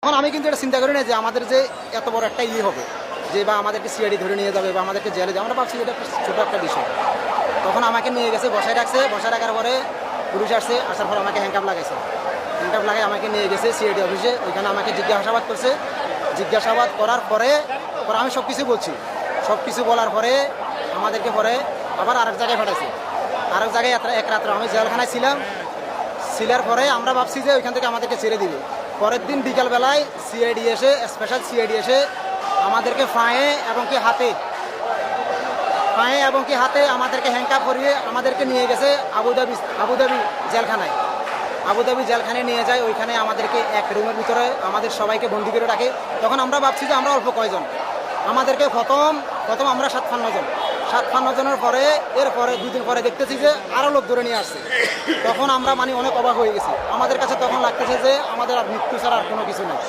তখন আমি কিন্তু এটা চিন্তা করি না যে আমাদের যে এত বড় একটা হবে যে বা আমাদেরকে সিআইডি ধরে নিয়ে যাবে বা আমাদেরকে জেলে যাবে, আমরা ভাবছি এটা ছোট একটা বিষয়। তখন আমাকে নিয়ে গেছে, বসায় রাখার পরে পুলিশ আসছে, আসার পর আমাকে হ্যান্ডকাপ লাগাইছে। হ্যান্ডকাপ লাগাই আমাকে নিয়ে গেছে সিআইডি অফিসে, ওইখানে আমাকে জিজ্ঞাসাবাদ করছে। জিজ্ঞাসাবাদ করার পরে আমি সব কিছু বলছি, সব কিছু বলার পরে আমাদেরকে পরে আবার আরেক জায়গায় পাঠাইছে। আরেক জায়গায় এক রাত্রে আমি জেলখানায় ছিলাম। ছিলার পরে আমরা ভাবছি যে ওইখান থেকে আমাদেরকে ছেড়ে দিবে। পরের দিন বিকালবেলায় সিআইডি এসে, স্পেশাল সিআইডি এসে আমাদেরকে পায়ে এবং কি হাতে আমাদেরকে হ্যান্ডকাপ করিয়ে আমাদেরকে নিয়ে গেছে আবুধাবি জেলখানায়। আবুধাবি জেলখানায় নিয়ে যায়, ওইখানে আমাদেরকে এক রুমের ভিতরে আমাদের সবাইকে বন্দি করে রাখে। তখন আমরা ভাবছি যে আমরা অল্প কয়জন, আমাদেরকে প্রথম আমরা 57 জনের পরে এরপরে 2 দিন পরে দেখতেছি যে আরও লোক ধরে নিয়ে আসছে। তখন আমরা অনেক অবাক হয়ে গেছি। আমাদের কাছে তখন লাগতেছে যে আমাদের আর মৃত্যু ছাড়া আর কোনো কিছু নেই।